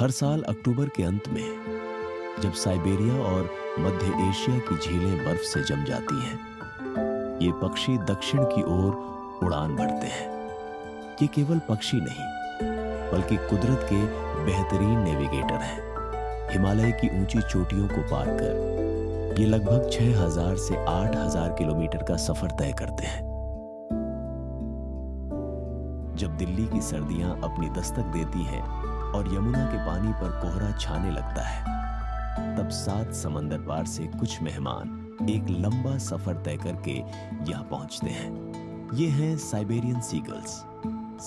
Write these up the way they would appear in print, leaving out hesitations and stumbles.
हर साल अक्टूबर के अंत में जब साइबेरिया और मध्य एशिया की झीलें बर्फ से जम जाती हैं, ये पक्षी दक्षिण की ओर उड़ान भरते हैं। ये केवल पक्षी नहीं, बल्कि कुदरत के बेहतरीन नेविगेटर हैं। हिमालय की ऊंची चोटियों को पार कर ये लगभग 6000 से 8000 किलोमीटर का सफर तय करते हैं। जब दिल्ली की सर्दियां अपनी दस्तक देती हैं और यमुना के पानी पर कोहरा छाने लगता है, तब 7 समंदर पार से कुछ मेहमान एक लंबा सफर तय करके यहाँ पहुंचते हैं। ये हैं साइबेरियन सीगल्स,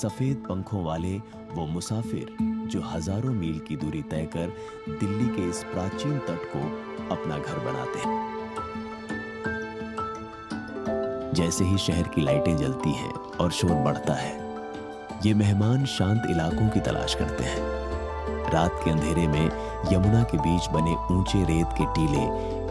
सफेद पंखों वाले वो मुसाफिर जो हजारों मील की दूरी तय कर दिल्ली के इस प्राचीन तट को अपना घर बनाते हैं। जैसे ही शहर की लाइटें जलती हैं और शोर बढ़ता है, ये मेहमान शांत इलाकों की तलाश करते हैं। रात के अंधेरे में यमुना के बीच बने ऊंचे रेत के टीले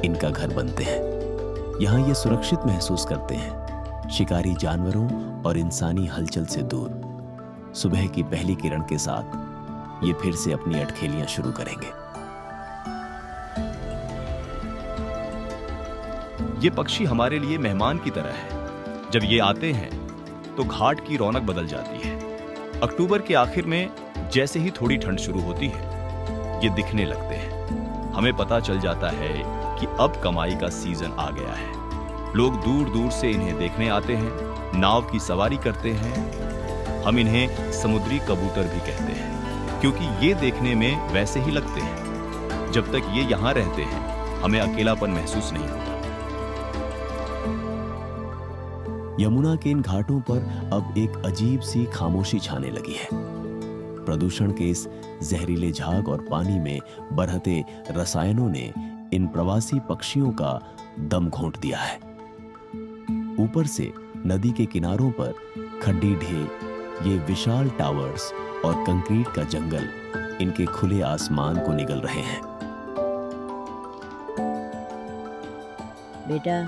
इनका घर बनते हैं। यहाँ ये सुरक्षित महसूस करते हैं, शिकारी जानवरों और इंसानी हलचल से दूर। सुबह की पहली किरण के साथ ये फिर से अपनी अटखेलियां शुरू करेंगे। ये पक्षी हमारे लिए मेहमान की तरह है। जब ये आते हैं तो घाट की रौनक बदल जाती है। अक्टूबर के आखिर में जैसे ही थोड़ी ठंड शुरू होती है, ये दिखने लगते हैं। हमें पता चल जाता है कि अब कमाई का सीजन आ गया है। लोग दूर दूर से इन्हें देखने आते हैं, नाव की सवारी करते हैं। हम इन्हें समुद्री कबूतर भी कहते हैं, क्योंकि ये देखने में वैसे ही लगते हैं। जब तक ये यहाँ रहते हैं, हमें अकेलापन महसूस नहीं होता। यमुना के इन घाटों पर अब एक अजीब सी खामोशी छाने लगी है। प्रदूषण के इस जहरीले झाग और पानी में बरहते रसायनों ने इन प्रवासी पक्षियों का दम घोंट दिया है। ऊपर से नदी के किनारों पर खड्डी ढेर, ये विशाल टावर्स और कंक्रीट का जंगल इनके खुले आसमान को निगल रहे हैं। बेटा,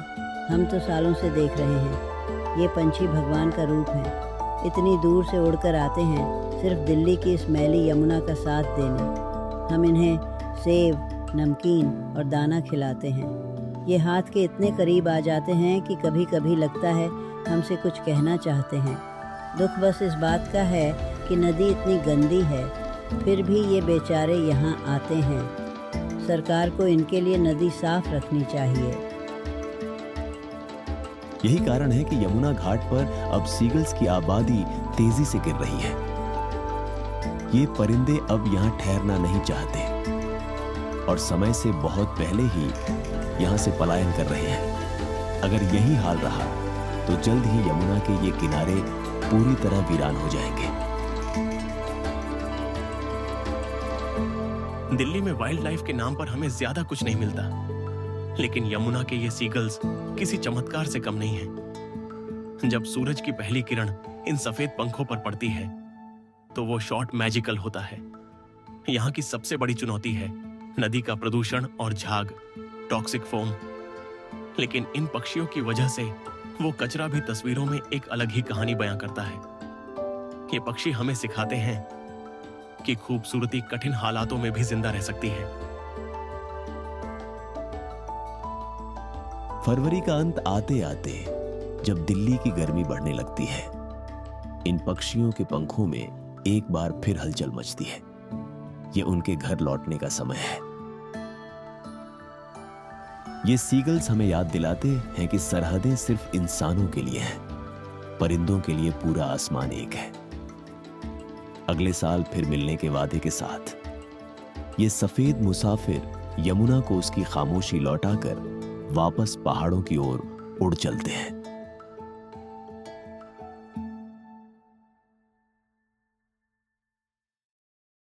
हम तो सालों से देख रहे हैं, ये पंछी भगवान का रूप है। इतनी दूर से उड़कर आते हैं सिर्फ दिल्ली की इस मैली यमुना का साथ देने। हम इन्हें सेब, नमकीन और दाना खिलाते हैं। ये हाथ के इतने करीब आ जाते हैं कि कभी कभी लगता है हमसे कुछ कहना चाहते हैं। दुख बस इस बात का है कि नदी इतनी गंदी है, फिर भी ये बेचारे यहाँ आते हैं। सरकार को इनके लिए नदी साफ रखनी चाहिए। यही कारण है कि यमुना घाट पर अब सीगल्स की आबादी तेजी से गिर रही है। ये परिंदे अब यहाँ ठहरना नहीं चाहते और समय से बहुत पहले ही यहाँ से पलायन कर रहे हैं। अगर यही हाल रहा तो जल्द ही यमुना के ये किनारे पूरी तरह वीरान हो जाएंगे। दिल्ली में वाइल्ड लाइफ के नाम पर हमें ज्यादा कुछ नहीं मिलता, लेकिन यमुना के ये सीगल्स किसी चमत्कार से कम नहीं है। जब सूरज की पहली किरण इन सफेद पंखों पर पड़ती है तो वो शॉट मैजिकल होता है। यहाँ की सबसे बड़ी चुनौती है नदी का प्रदूषण और झाग, टॉक्सिक फोम। लेकिन इन पक्षियों की वजह से वो कचरा भी तस्वीरों में एक अलग ही कहानी बयां करता है। ये पक्षी हमें सिखाते हैं कि खूबसूरती कठिन हालातों में भी जिंदा रह सकती है। फरवरी का अंत आते आते जब दिल्ली की गर्मी बढ़ने लगती है, इन पक्षियों के पंखों में एक बार फिर हलचल मचती है। ये उनके घर लौटने का समय है। ये सीगल्स हमें याद दिलाते हैं कि सरहदें सिर्फ इंसानों के लिए हैं, परिंदों के लिए पूरा आसमान एक है। अगले साल फिर मिलने के वादे के साथ ये सफेद मुसाफिर यमुना को उसकी खामोशी लौटाकर वापस पहाड़ों की ओर उड़ चलते हैं।